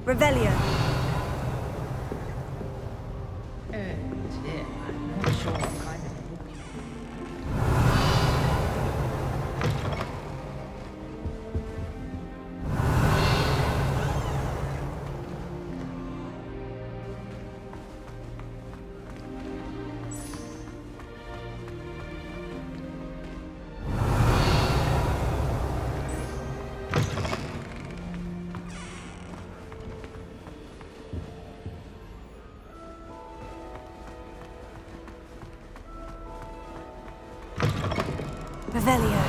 Revelio. Yeah, I'm not sure what kind of book you Revelio.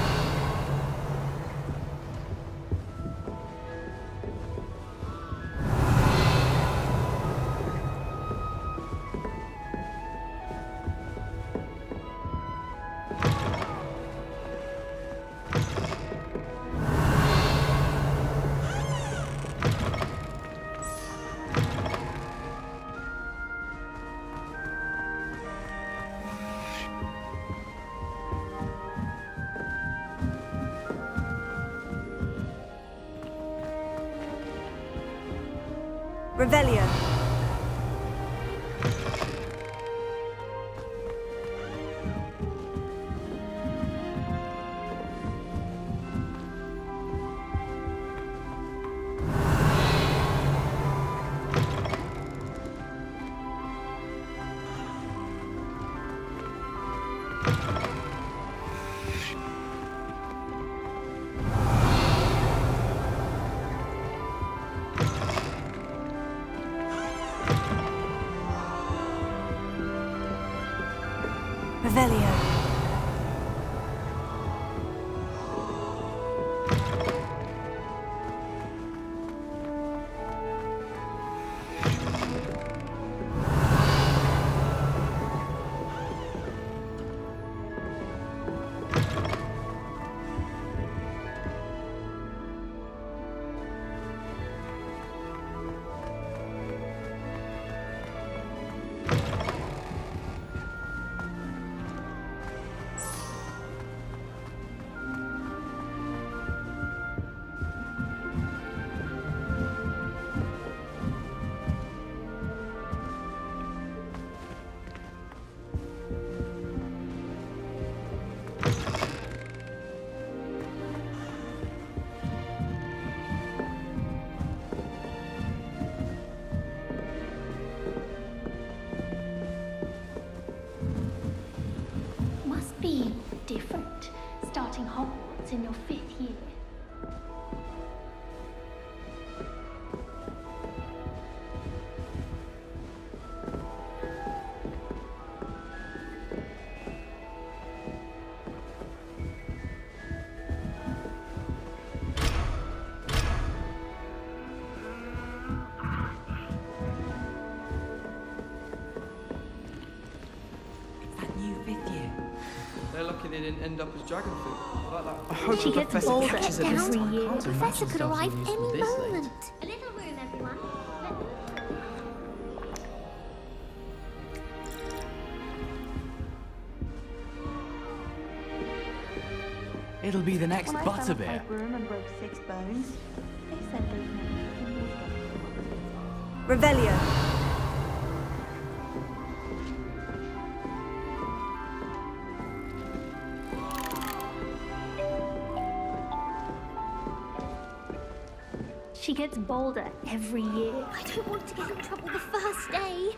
Revelio. Revelio. Must be different starting Hogwarts in your 5th year. They're lucky they didn't end up as dragon food. Like that. I hope She the gets professor bolder catches it this every time. year. Can't The imagine professor could starting arrive using any this late. moment. A little room, everyone. It'll be the next When I fell off butterbeer. my broom and broke 6 bones, they said those men Revelio. She gets bolder every year. I don't want to get in trouble the first day.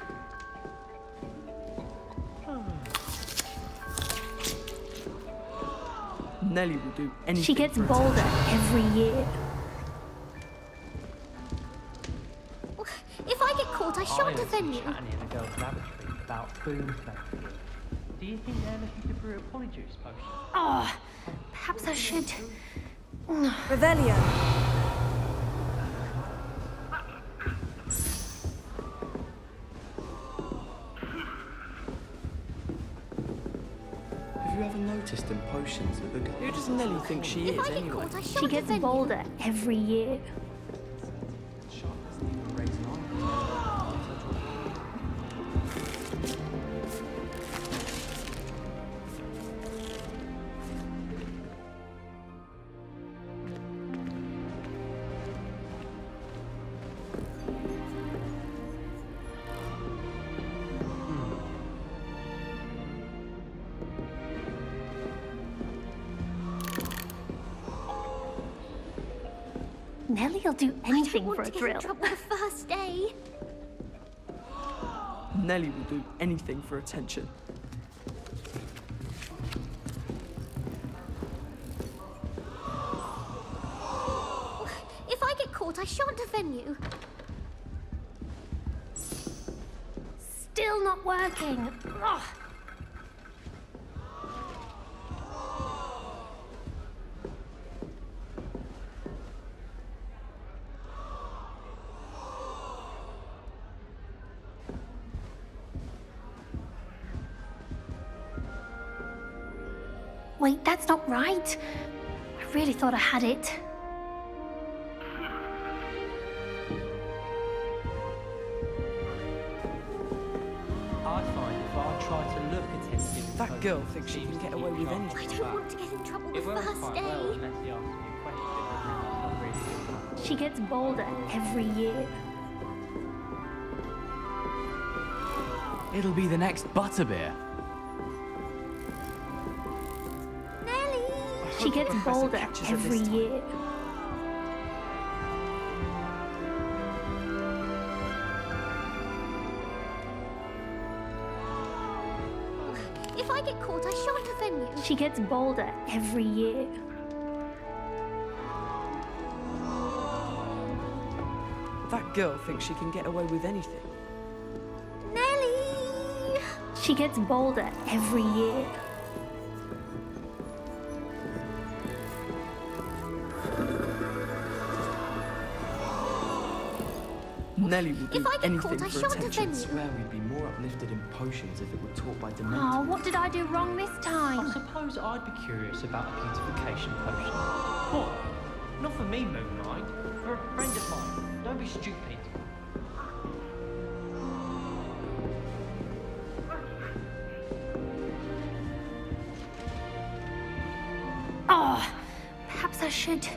Nelly will do anything. She gets for bolder attention. every year. If I get caught, I shan't defend you. Chatting in a girl's laboratory about boom therapy. Do you think they're looking to brew a polyjuice potion? Oh, perhaps I should. Revelio. Have you ever noticed in potions that the girl... Who does Nelly think she If is I get anyway? caught, I She shan't gets defend bolder every year. Sharp doesn't even raise an eye. Nellie'll do anything for a I don't want to get thrill. in trouble the first day. Nellie will do anything for attention. If I get caught, I shan't defend you. Still not working. Ugh. Wait, that's not right. I really thought I had it. I find if I try to look attentive... That girl thinks she can get away with I anything. don't want to get in trouble the It works first quite day. well unless he asks me a question and it's not really good. She gets bolder every year. It'll be the next butterbeer. She gets Professor bolder catches her every this time. year. If I get caught, I shan't defend you. She gets bolder every year. That girl thinks she can get away with anything. Nellie! She gets bolder every year. Nellie will do If I get anything caught, I for shan't attention. defend you. Swear we'd be more uplifted in potions if it were taught by Oh, Dementors. what did I do wrong this I time? suppose I'd be curious about a beautification potion. What? Not for me, Moonlight. For a friend of mine. Don't be stupid. Oh, perhaps I should.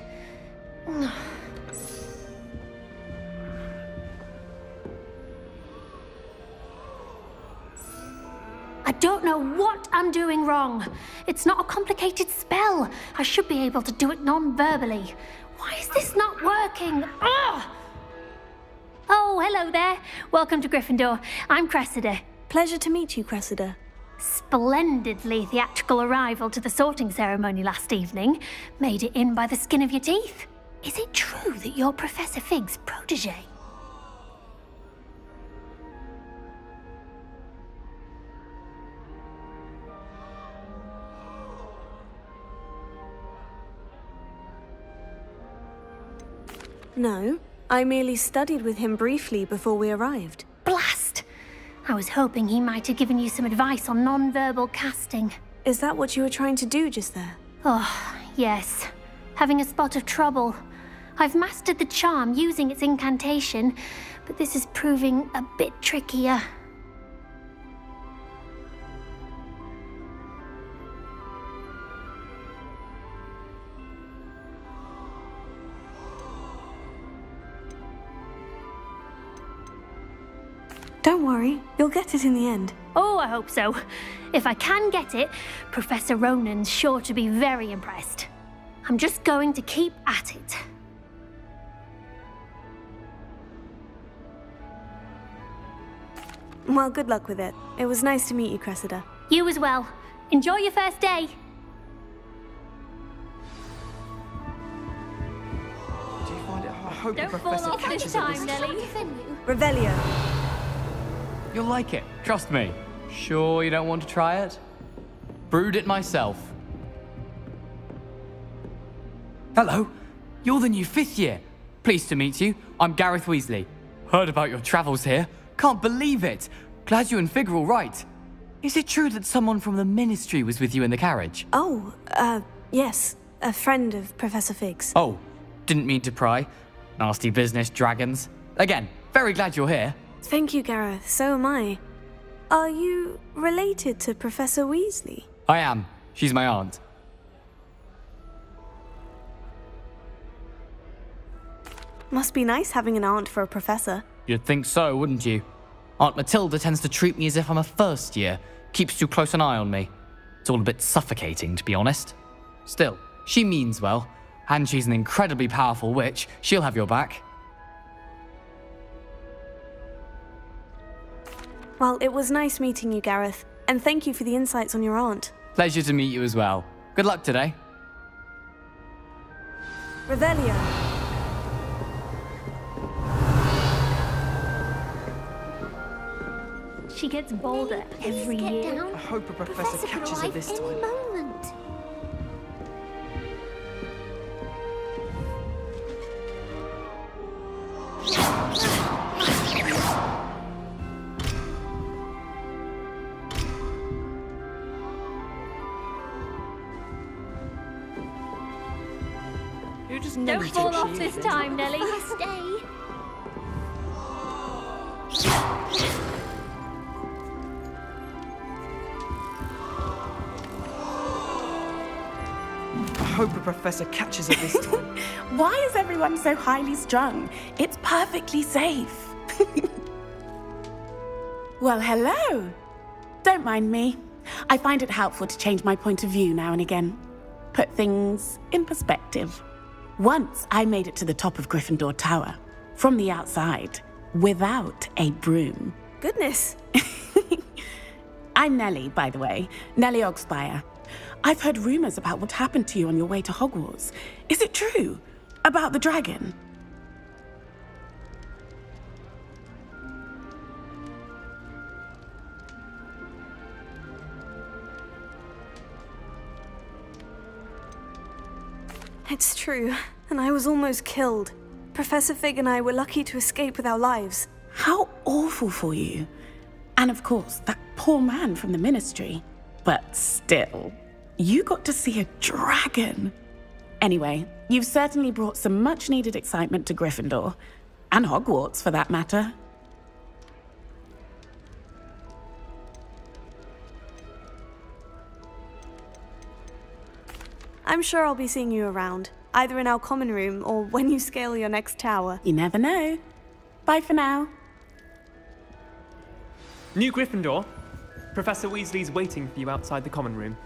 I don't know what I'm doing wrong. It's not a complicated spell. I should be able to do it non-verbally. Why is this not working? Ugh! Oh, hello there. Welcome to Gryffindor. I'm Cressida. Pleasure to meet you, Cressida. Splendidly theatrical arrival to the sorting ceremony last evening. Made it in by the skin of your teeth. Is it true that you're Professor Fig's protege? No, I merely studied with him briefly before we arrived. Blast! I was hoping he might have given you some advice on non-verbal casting. Is that what you were trying to do just there? Oh, yes. Having a spot of trouble. I've mastered the charm using its incantation, but this is proving a bit trickier. Don't worry, you'll get it in the end. Oh, I hope so. If I can get it, Professor Ronan's sure to be very impressed. I'm just going to keep at it. Well, good luck with it. It was nice to meet you, Cressida. You as well. Enjoy your first day. Do you find it hard? I hope the Don't fall professor off catches this her time, this Nellie. Defend you. Revelio. You'll like it, trust me. Sure you don't want to try it? Brewed it myself. Hello, you're the new 5th year. Pleased to meet you. I'm Gareth Weasley. Heard about your travels here. Can't believe it. Glad you and Fig are all right. Is it true that someone from the Ministry was with you in the carriage? Oh, yes. A friend of Professor Fig's. Oh, didn't mean to pry. Nasty business, dragons. Again, very glad you're here. Thank you, Gareth. So am I. Are you related to Professor Weasley? I am. She's my aunt. Must be nice having an aunt for a professor. You'd think so, wouldn't you? Aunt Matilda tends to treat me as if I'm a first year. Keeps too close an eye on me. It's all a bit suffocating, to be honest. Still, she means well. And she's an incredibly powerful witch. She'll have your back. Well, it was nice meeting you, Gareth. And thank you for the insights on your aunt. Pleasure to meet you as well. Good luck today. Revelio. She gets bolder every year. I hope a professor catches her this time. Any moment. Who does Don't Nelly fall think off she this is? time, Nelly. First day. I hope a professor catches her this time. Why is everyone so highly strung? It's perfectly safe. Well, hello. Don't mind me. I find it helpful to change my point of view now and again. Put things in perspective. Once I made it to the top of Gryffindor Tower, from the outside, without a broom. Goodness. I'm Nellie, by the way. Nellie Ogspire. I've heard rumors about what happened to you on your way to Hogwarts. Is it true? About the dragon? It's true, and I was almost killed. Professor Fig and I were lucky to escape with our lives. How awful for you. And of course, that poor man from the ministry. But still, you got to see a dragon. Anyway, you've certainly brought some much-needed excitement to Gryffindor. And Hogwarts, for that matter. I'm sure I'll be seeing you around, either in our common room or when you scale your next tower. You never know. Bye for now. New Gryffindor. Professor Weasley's waiting for you outside the common room.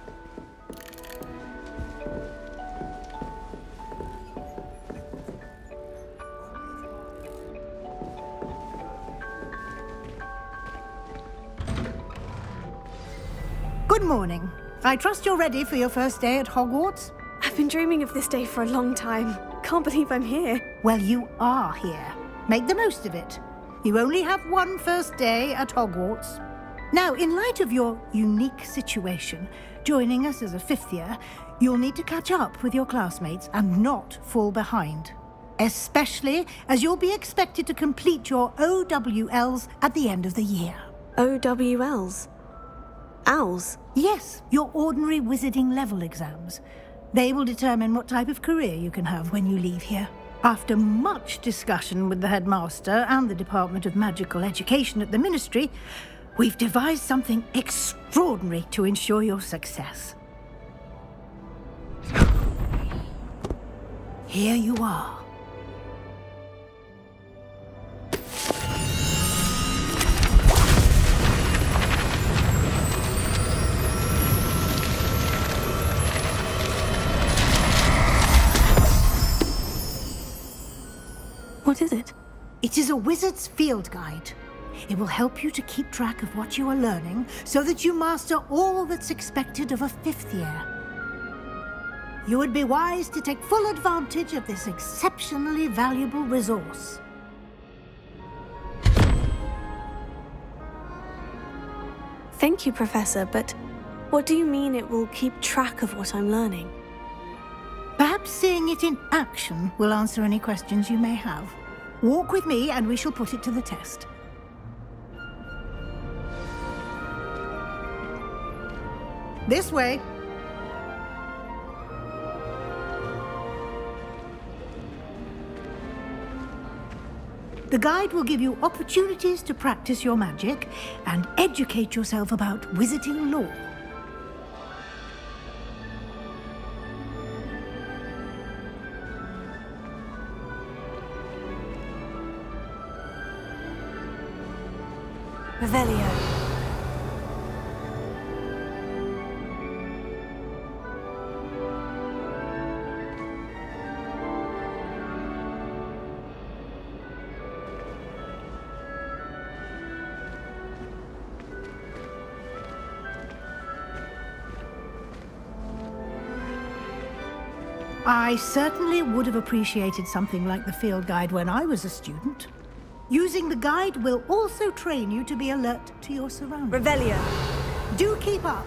Good morning. I trust you're ready for your first day at Hogwarts? I've been dreaming of this day for a long time. Can't believe I'm here. Well, you are here. Make the most of it. You only have one first day at Hogwarts. Now, in light of your unique situation, joining us as a fifth year, you'll need to catch up with your classmates and not fall behind. Especially as you'll be expected to complete your OWLs at the end of the year. OWLs? Owls? Yes, your ordinary wizarding level exams. They will determine what type of career you can have when you leave here. After much discussion with the headmaster and the Department of Magical Education at the Ministry, we've devised something extraordinary to ensure your success. Here you are. What is it? It is a wizard's field guide. It will help you to keep track of what you are learning so that you master all that's expected of a fifth year. You would be wise to take full advantage of this exceptionally valuable resource. Thank you, Professor, but what do you mean it will keep track of what I'm learning? Perhaps seeing it in action will answer any questions you may have. Walk with me and we shall put it to the test. This way. The guide will give you opportunities to practice your magic and educate yourself about wizarding lore. Revelio. I certainly would have appreciated something like the field guide when I was a student. Using the guide will also train you to be alert to your surroundings. Revelio. Do keep up.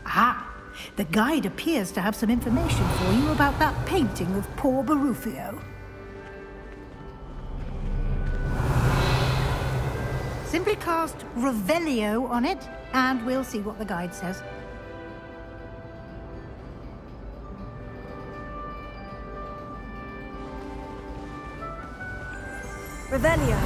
Ah, the guide appears to have some information for you about that painting of poor Barufio. Simply cast Revelio on it, and we'll see what the guide says. Revelio.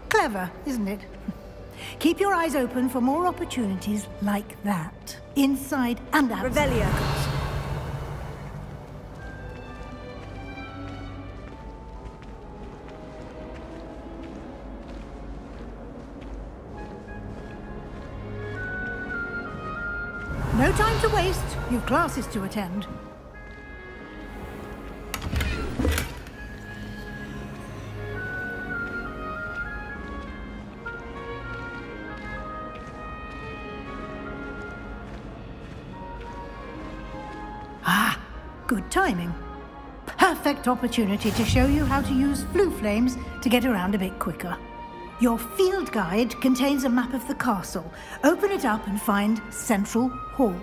Clever, isn't it? Keep your eyes open for more opportunities like that, inside and outside. Revelio. No time to waste. You've classes to attend. Good timing. Perfect opportunity to show you how to use flue flames to get around a bit quicker. Your field guide contains a map of the castle. Open it up and find Central Hall.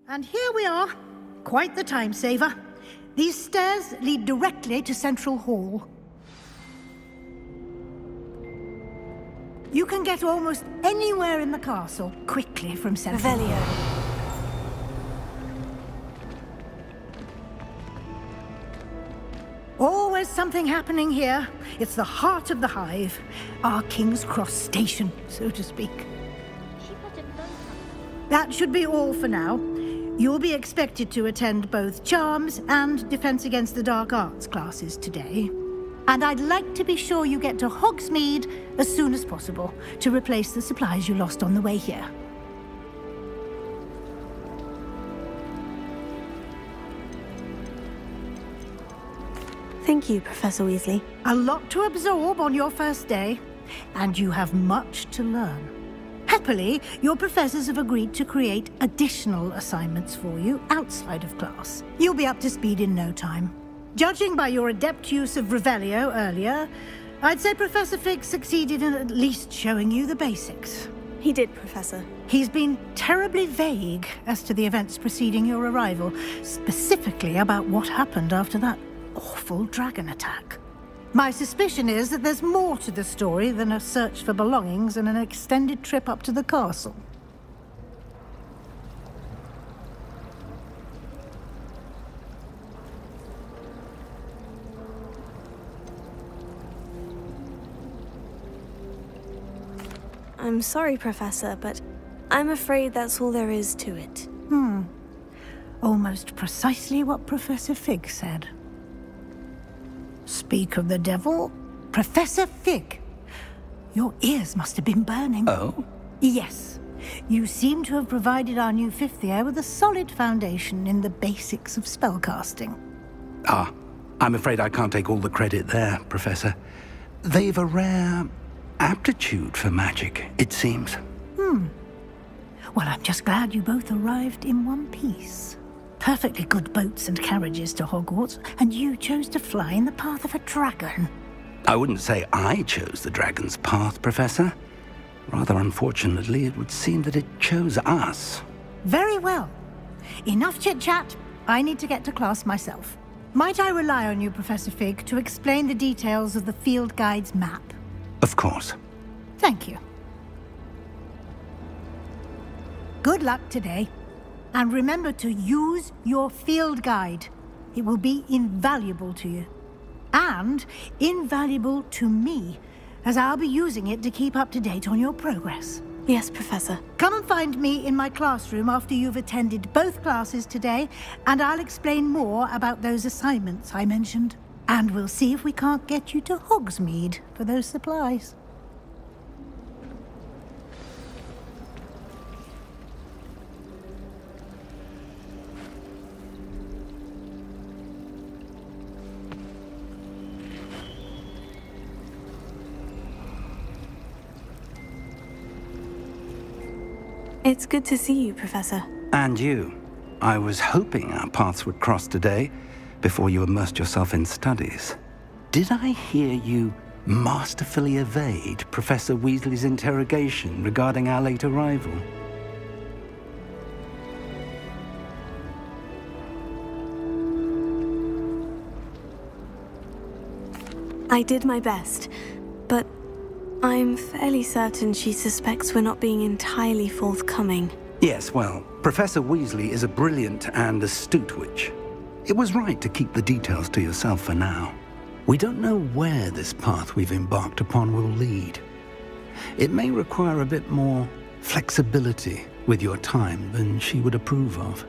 And here we are. Quite the time saver. These stairs lead directly to Central Hall. You can get almost anywhere in the castle quickly from Central Hall. Always something happening here. It's the heart of the hive. Our King's Cross station, so to speak. That should be all for now. You'll be expected to attend both Charms and Defense Against the Dark Arts classes today. And I'd like to be sure you get to Hogsmeade as soon as possible to replace the supplies you lost on the way here. Thank you, Professor Weasley. A lot to absorb on your first day, and you have much to learn. Happily, your professors have agreed to create additional assignments for you outside of class. You'll be up to speed in no time. Judging by your adept use of Revelio earlier, I'd say Professor Fig succeeded in at least showing you the basics. He did, Professor. He's been terribly vague as to the events preceding your arrival, specifically about what happened after that awful dragon attack. My suspicion is that there's more to the story than a search for belongings and an extended trip up to the castle. I'm sorry, Professor, but I'm afraid that's all there is to it. Almost precisely what Professor Fig said. Speak of the devil, Professor Fig. Your ears must have been burning. Oh? Yes. You seem to have provided our new fifth year with a solid foundation in the basics of spellcasting. Ah, I'm afraid I can't take all the credit there, Professor. They've a rare aptitude for magic, it seems. Well, I'm just glad you both arrived in one piece. Perfectly good boats and carriages to Hogwarts, and you chose to fly in the path of a dragon. I wouldn't say I chose the dragon's path, Professor. Rather unfortunately, it would seem that it chose us. Very well. Enough chit-chat. I need to get to class myself. Might I rely on you, Professor Fig, to explain the details of the field guide's map? Of course. Thank you. Good luck today. And remember to use your field guide. It will be invaluable to you. And invaluable to me, as I'll be using it to keep up to date on your progress. Yes, Professor. Come and find me in my classroom after you've attended both classes today, and I'll explain more about those assignments I mentioned. And we'll see if we can't get you to Hogsmeade for those supplies. It's good to see you, Professor. And you. I was hoping our paths would cross today, before you immersed yourself in studies. Did I hear you masterfully evade Professor Weasley's interrogation regarding our late arrival? I did my best, but I'm fairly certain she suspects we're not being entirely forthcoming. Yes, well, Professor Weasley is a brilliant and astute witch. It was right to keep the details to yourself for now. We don't know where this path we've embarked upon will lead. It may require a bit more flexibility with your time than she would approve of.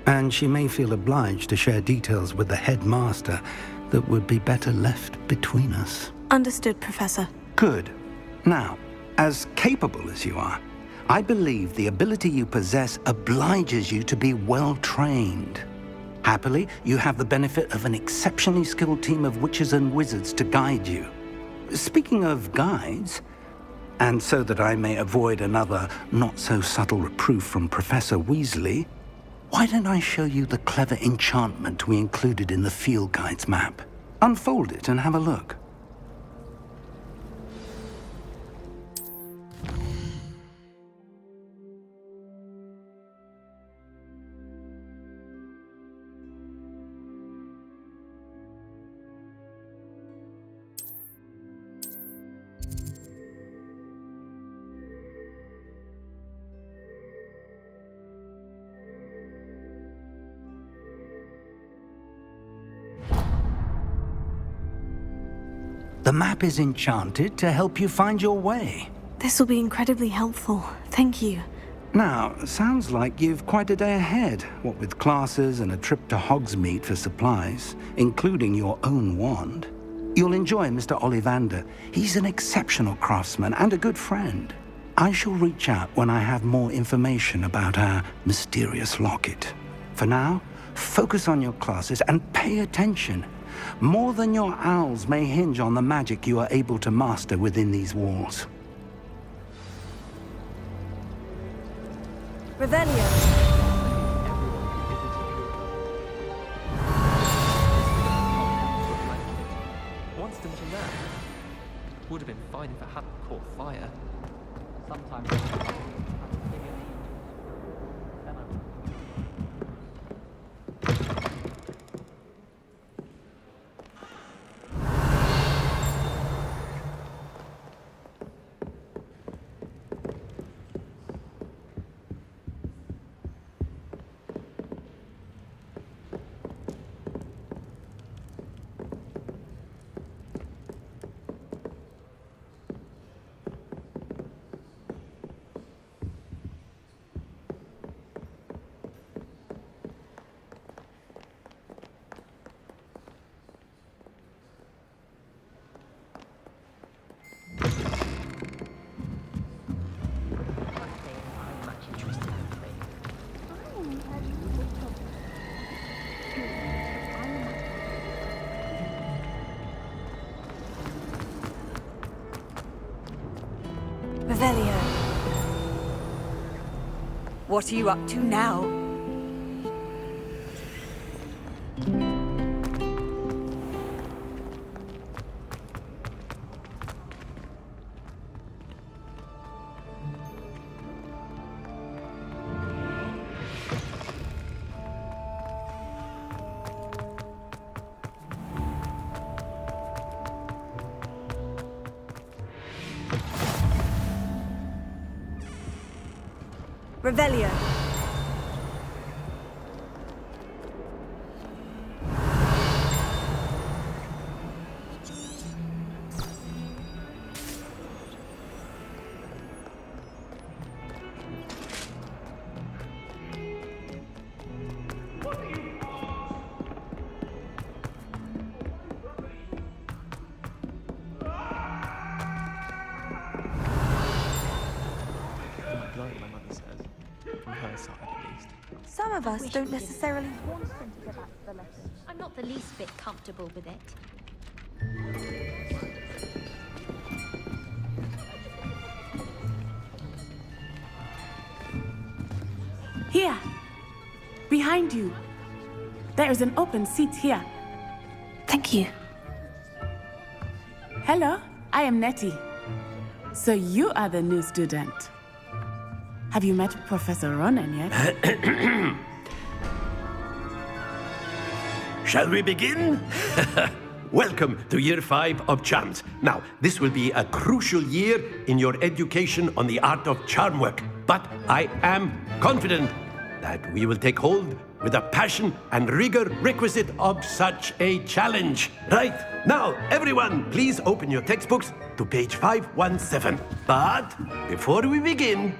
And she may feel obliged to share details with the headmaster that would be better left between us. Understood, Professor. Good. Now, as capable as you are, I believe the ability you possess obliges you to be well trained. Happily, you have the benefit of an exceptionally skilled team of witches and wizards to guide you. Speaking of guides, and so that I may avoid another not-so-subtle reproof from Professor Weasley, why don't I show you the clever enchantment we included in the field guide's map? Unfold it and have a look. The map is enchanted to help you find your way. This will be incredibly helpful. Thank you. Now, sounds like you've quite a day ahead, what with classes and a trip to Hogsmeade for supplies, including your own wand. You'll enjoy Mr. Ollivander. He's an exceptional craftsman and a good friend. I shall reach out when I have more information about our mysterious locket. For now, focus on your classes and pay attention. More than your owls may hinge on the magic you are able to master within these walls. Revelio. Once done to that, would have been fine if it hadn't caught fire. Sometimes. What are you up to now? Revelio. Some of us don't necessarily want them to go back to the lesson. I'm not the least bit comfortable with it. Here. Behind you. There is an open seat here. Thank you. Hello, I am Nettie. So you are the new student. Have you met Professor Ronan yet? Shall we begin? Welcome to Year 5 of Charms. Now, this will be a crucial year in your education on the art of charm work. But I am confident that we will take hold with the passion and rigor requisite of such a challenge. Right, now, everyone, please open your textbooks to page 517. But before we begin,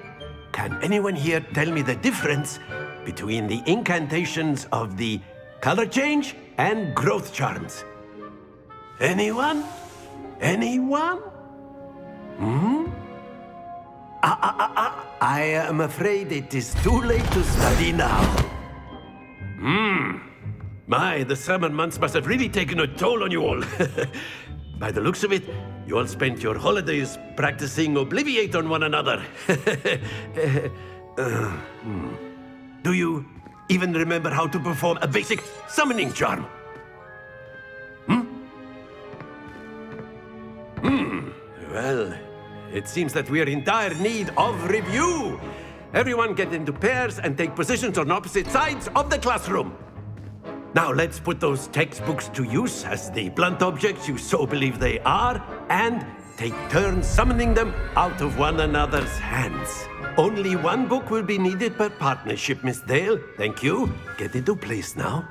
can anyone here tell me the difference between the incantations of the color change and growth charms? Anyone? Anyone? I am afraid it is too late to study now. My, the summer months must have really taken a toll on you all. By the looks of it, you all spent your holidays practicing Obliviate on one another. Do you even remember how to perform a basic summoning charm? Well, it seems that we are in dire need of review. Everyone get into pairs and take positions on opposite sides of the classroom. Now let's put those textbooks to use as the blunt objects you so believe they are, and take turns summoning them out of one another's hands. Only one book will be needed per partnership, Miss Dale. Thank you. Get into place now.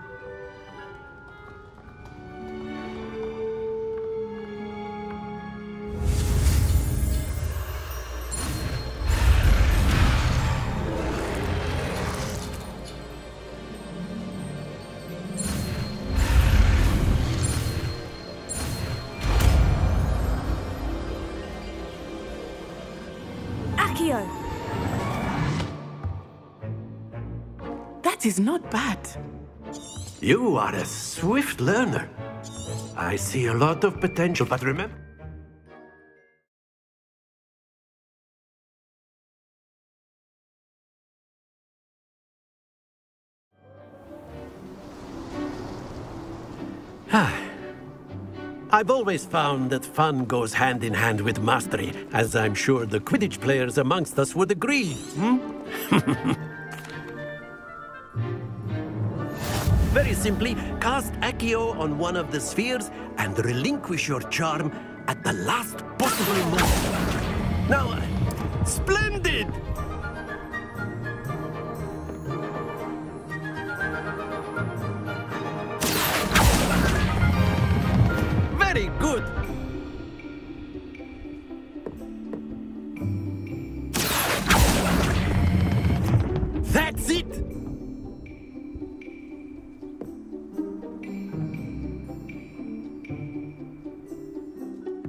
That is not bad. You are a swift learner. I see a lot of potential, but remember... I've always found that fun goes hand in hand with mastery, as I'm sure the Quidditch players amongst us would agree. Very simply, cast Accio on one of the spheres and relinquish your charm at the last possible moment. Now, splendid! Very good! That's it!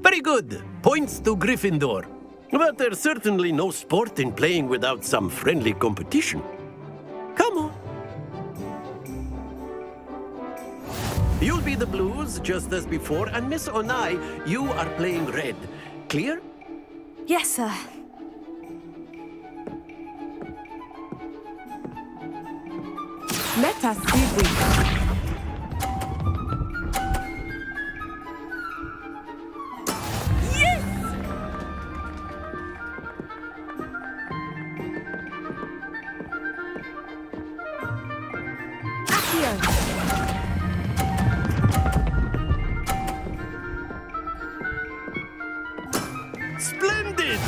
Very good. Points to Gryffindor. But there's certainly no sport in playing without some friendly competition. Come on. You'll be the Blues, just as before, and Miss Onai, you are playing red. Clear? Yes, sir. Let us see this. Yes! Accio! Splendid!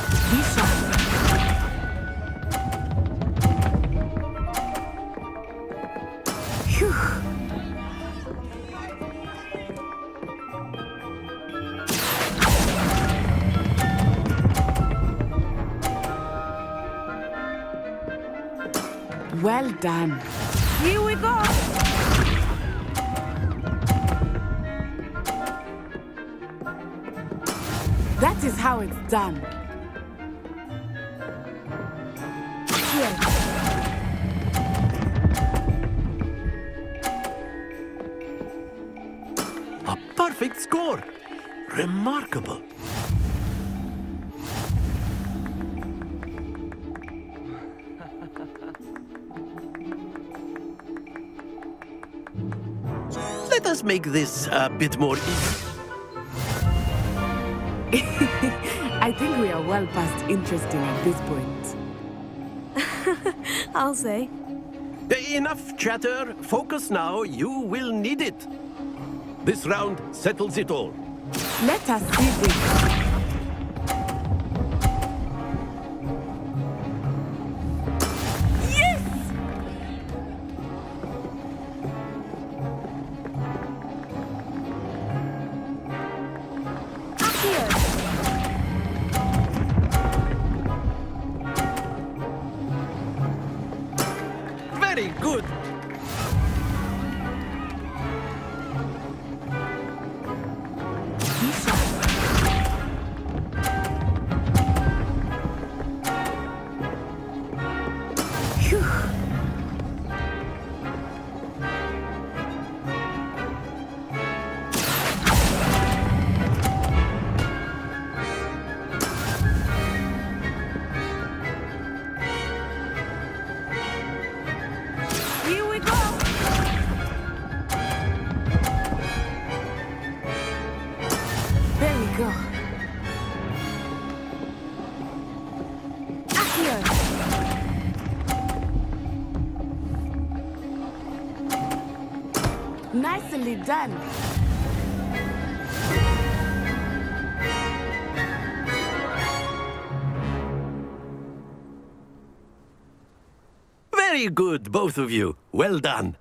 Well done. Here we go! That is how it's done. Here. A perfect score! Remarkable! Let us make this a bit more easy. I think we are well past interesting at this point. I'll say. Enough chatter. Focus now. You will need it. This round settles it all. Let us see this. Very good. Nicely done. Very good, both of you. Well done.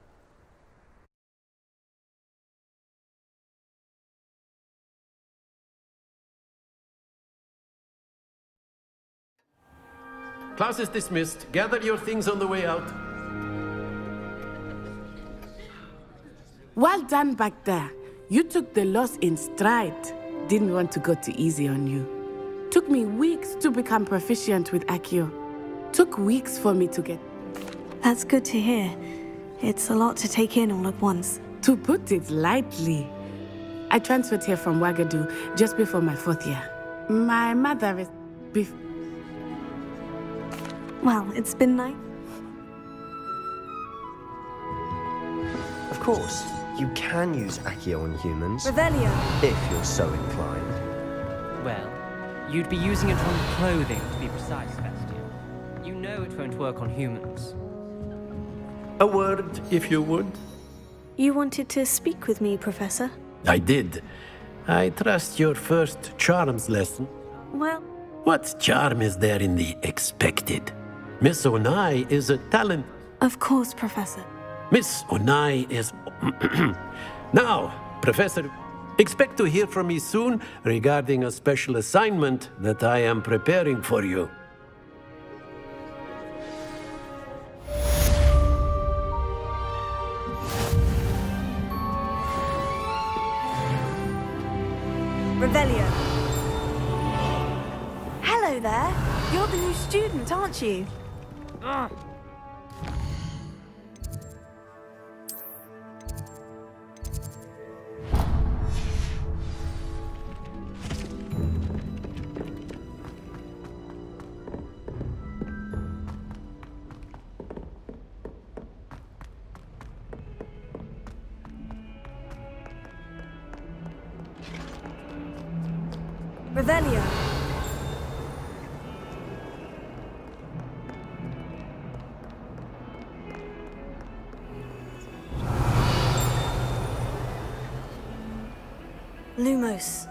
Class is dismissed. Gather your things on the way out. Well done back there. You took the loss in stride. Didn't want to go too easy on you. Took me weeks to become proficient with Accio. Took weeks for me to get... That's good to hear. It's a lot to take in all at once. To put it lightly. I transferred here from Ouagadougou just before my 4th year. My mother is... Well, it's been nice. Of course, you can use Accio on humans. Revelio. If you're so inclined. Well, you'd be using it on clothing, to be precise, Sebastian. You know it won't work on humans. A word, if you would. You wanted to speak with me, Professor? I did. I trust your first charms lesson. Well... What charm is there in the expected? Miss Onai is a talent. Of course, Professor. Miss Onai is... Now, Professor, expect to hear from me soon regarding a special assignment that I am preparing for you. Revelio. Hello there. You're the new student, aren't you? Revelio. Lumos.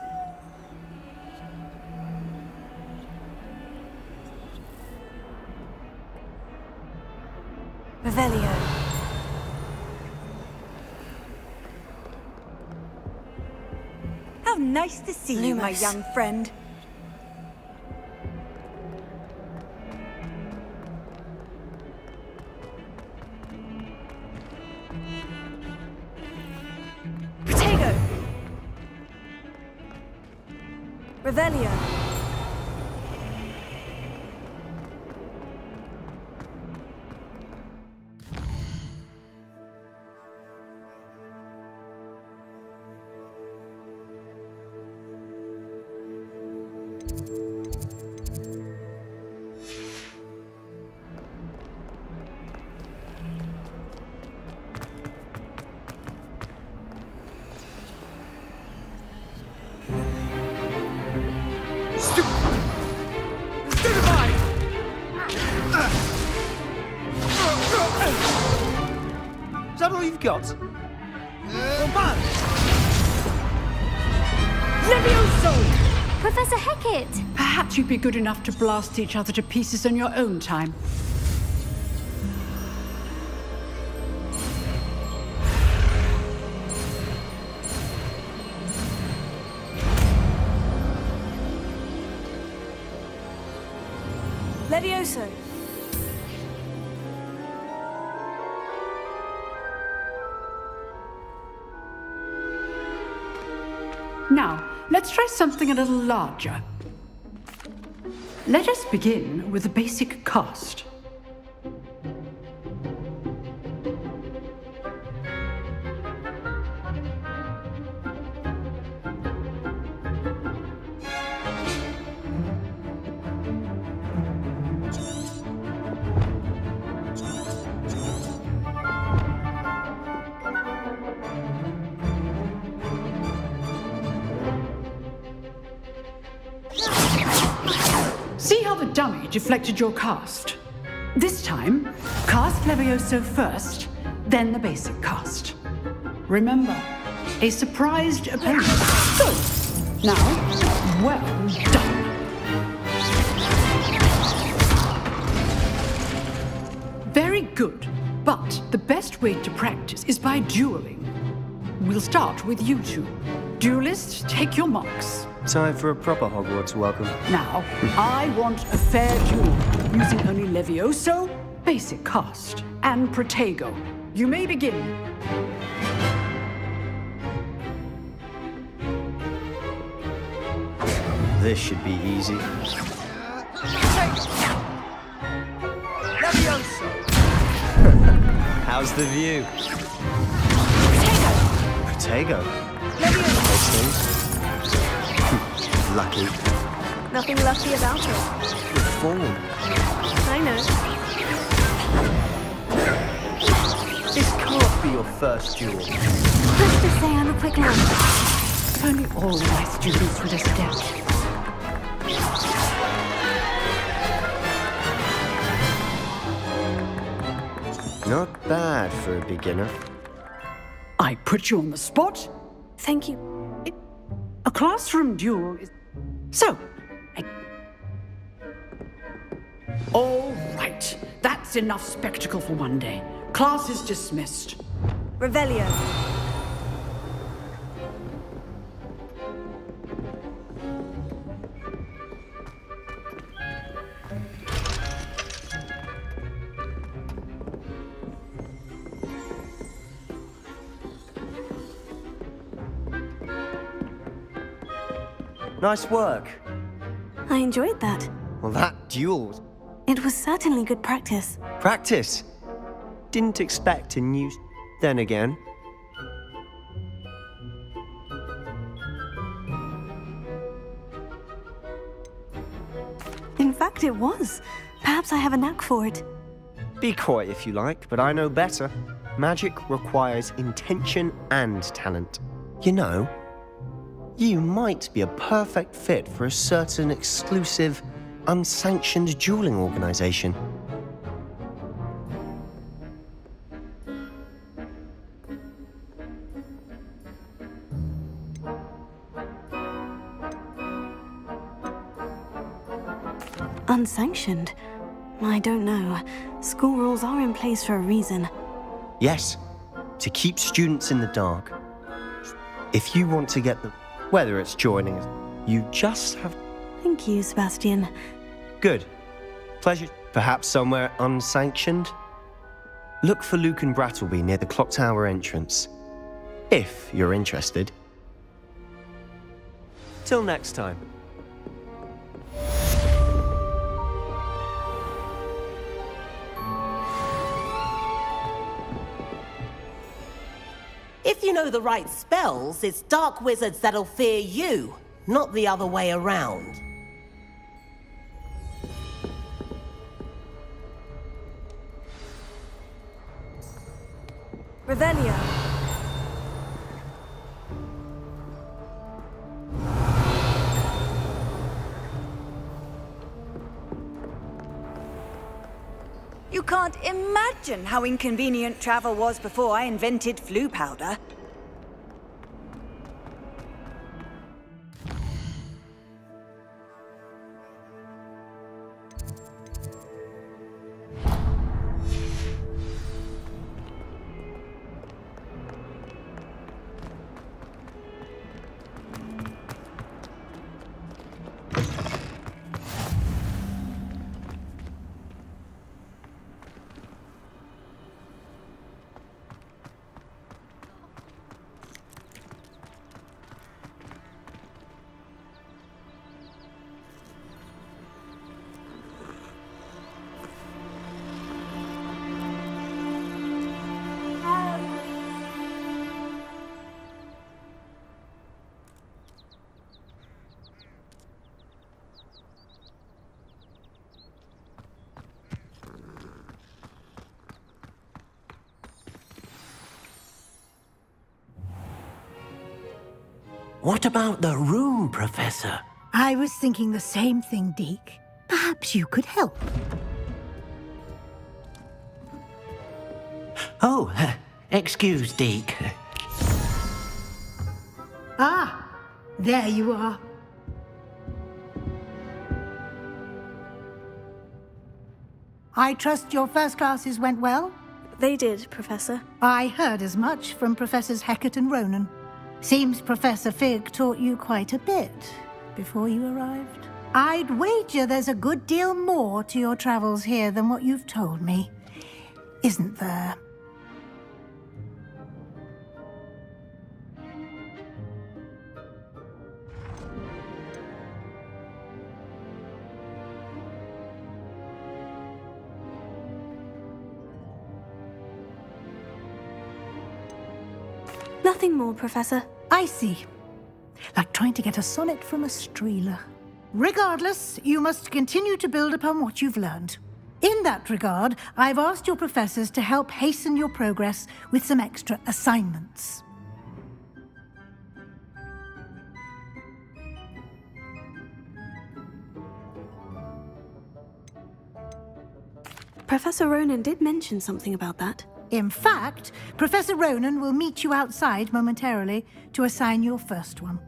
Revelio. How nice to see you, my young friend. Potato. Revelio. Is that all you've got? Levioso! Professor Hecat! Perhaps you'd be good enough to blast each other to pieces on your own time. Levioso. Now, let's try something a little larger. Let us begin with the basic cast. See how the dummy deflected your cast? This time, cast Levioso first, then the basic cast. Remember, a surprised opponent. Good. Now, well done. Very good. But the best way to practice is by dueling. We'll start with you two. Duelists, take your marks. Time for a proper Hogwarts welcome. Now, I want a fair duel, using only Levioso, basic cast, and Protego. You may begin. This should be easy. Levioso! How's the view? Protego. Levioso. Lucky. Nothing lucky about it. Good form. I know. This can't be your first duel. Let's just say I'm a quick learner. If only all my students would adapt. Not bad for a beginner. I put you on the spot. Thank you. A classroom duel is... So, all right. That's enough spectacle for one day. Class is dismissed. Revelio. Nice work. I enjoyed that. Well, that duel... It was certainly good practice. Practice. Didn't expect a new... Then again. In fact, it was. Perhaps I have a knack for it. Be coy if you like, but I know better. Magic requires intention and talent. You know, You might be a perfect fit for a certain exclusive, unsanctioned dueling organization. Unsanctioned? I don't know. School rules are in place for a reason. Yes, to keep students in the dark. If you want to get them, whether it's joining us, you just have... Thank you, Sebastian. Good. Pleasure. Perhaps somewhere unsanctioned? Look for Luke and Brattleby near the clock tower entrance. If you're interested. Till next time. If you know the right spells, it's dark wizards that'll fear you, not the other way around. Revelio. You can't imagine how inconvenient travel was before I invented flu powder. What about the room, Professor? I was thinking the same thing, Deke. Perhaps you could help. Oh, excuse, Deke. Ah, there you are. I trust your first classes went well? They did, Professor. I heard as much from Professors Hecat and Ronan. Seems Professor Fig taught you quite a bit before you arrived. I'd wager there's a good deal more to your travels here than what you've told me, isn't there? Nothing more, Professor. I see. Like trying to get a sonnet from a streeler. Regardless, you must continue to build upon what you've learned. In that regard, I've asked your professors to help hasten your progress with some extra assignments. Professor Ronan did mention something about that. In fact, Professor Ronan will meet you outside momentarily to assign your first one.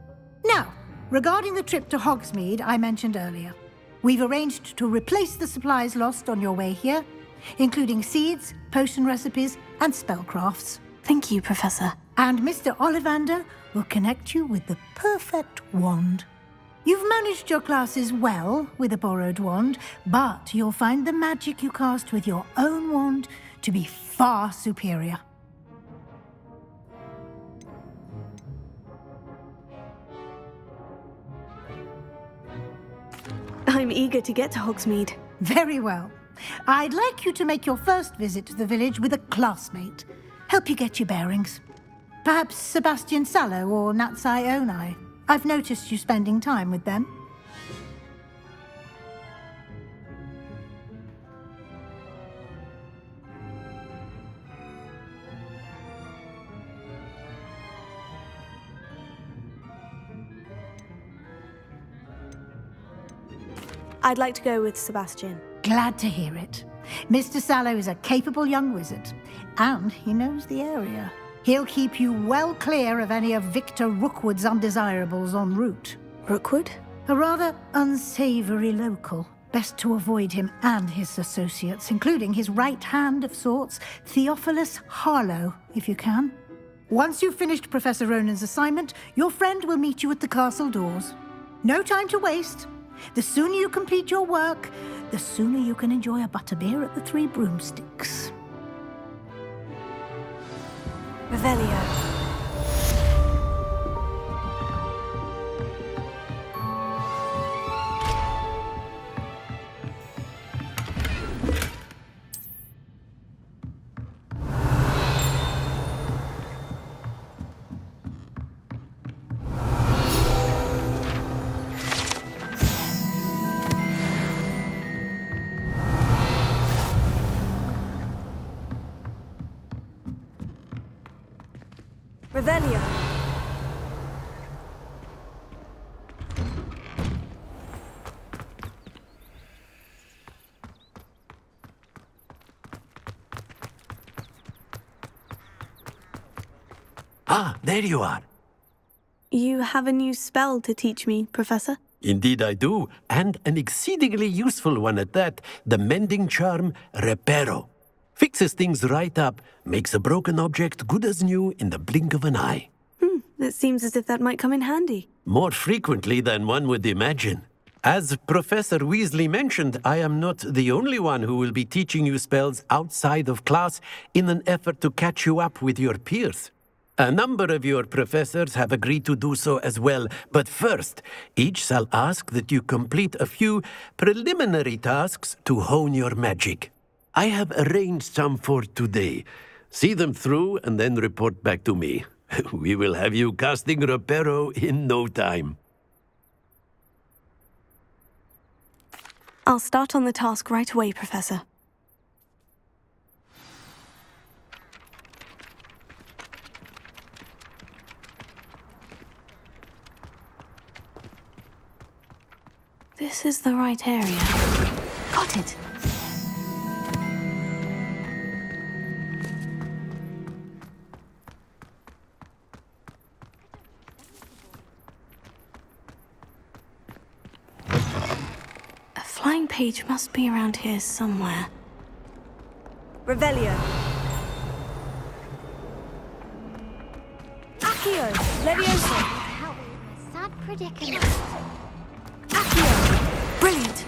Now, regarding the trip to Hogsmeade I mentioned earlier, we've arranged to replace the supplies lost on your way here, including seeds, potion recipes, and spellcrafts. Thank you, Professor. And Mr. Ollivander will connect you with the perfect wand. You've managed your classes well with a borrowed wand, but you'll find the magic you cast with your own wand to be far superior. I'm eager to get to Hogsmeade. Very well. I'd like you to make your first visit to the village with a classmate. Help you get your bearings. Perhaps Sebastian Sallow or Natsai Onai. I've noticed you spending time with them. I'd like to go with Sebastian. Glad to hear it. Mr. Sallow is a capable young wizard, and he knows the area. He'll keep you well clear of any of Victor Rookwood's undesirables en route. Rookwood? A rather unsavory local. Best to avoid him and his associates, including his right hand of sorts, Theophilus Harlow, if you can. Once you've finished Professor Ronan's assignment, your friend will meet you at the castle doors. No time to waste. The sooner you complete your work, the sooner you can enjoy a butterbeer at the Three Broomsticks. Revelio. Revelio. Ah, there you are. You have a new spell to teach me, Professor? Indeed I do, and an exceedingly useful one at that, the mending charm Reparo. Fixes things right up, makes a broken object good as new in the blink of an eye. It seems as if that might come in handy. More frequently than one would imagine. As Professor Weasley mentioned, I am not the only one who will be teaching you spells outside of class in an effort to catch you up with your peers. A number of your professors have agreed to do so as well, but first, each shall ask that you complete a few preliminary tasks to hone your magic. I have arranged some for today. See them through and then report back to me. We will have you casting Reparo in no time. I'll start on the task right away, Professor. This is the right area. Got it. Flying page must be around here somewhere. Revelio. Accio. Leviosa. Help me with my sad predicament. Accio. Brilliant.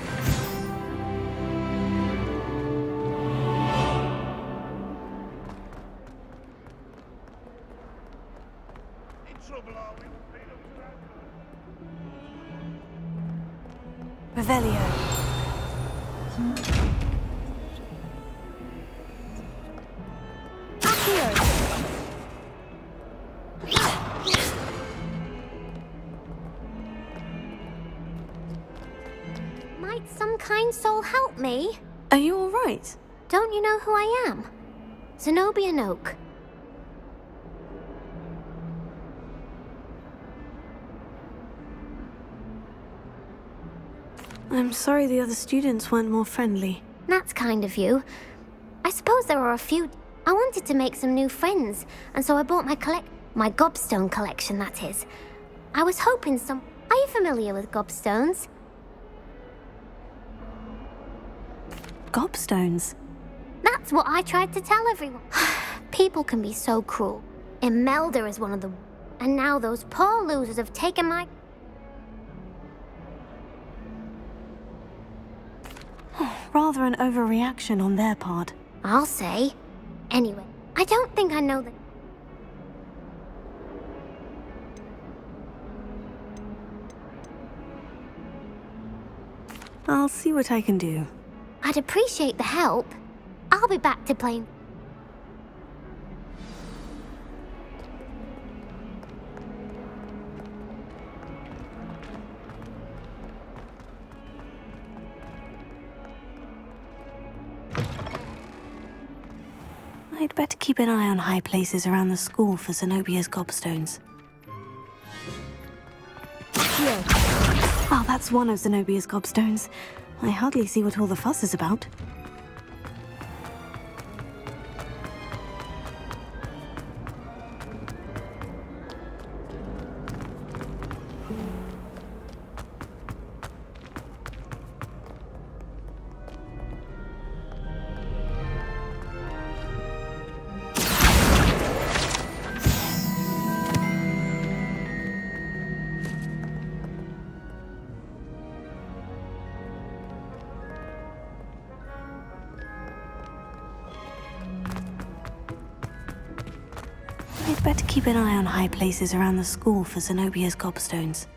Revelio. Might some kind soul help me? Are you all right? Don't you know who I am? Zenobia Noak. I'm sorry the other students weren't more friendly. That's kind of you. I suppose there are a few. I wanted to make some new friends, and so I bought my gobstone collection, that is. I was hoping some... Are you familiar with gobstones? Gobstones? That's what I tried to tell everyone. People can be so cruel. Imelda is one of them. And now those poor losers have taken my... Rather an overreaction on their part. I'll say. Anyway, I don't think I know that... I'll see what I can do. I'd appreciate the help. I'll be back to playing. I'd better keep an eye on high places around the school for Zenobia's gobstones. Oh, that's one of Zenobia's gobstones. I hardly see what all the fuss is about. I'd better keep an eye on high places around the school for Zenobia's gobstones.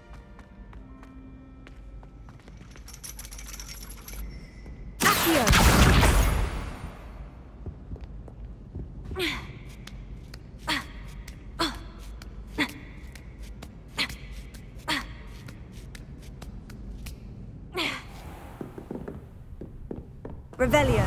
Revelio.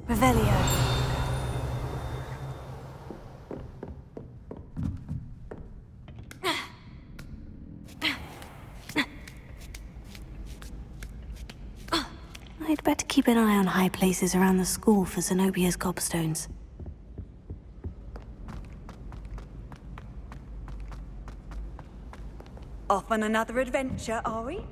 Revelio. I'd better keep an eye on high places around the school for Zenobia's gobstones. Off on another adventure, are we?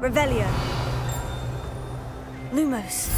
Revelio. Lumos.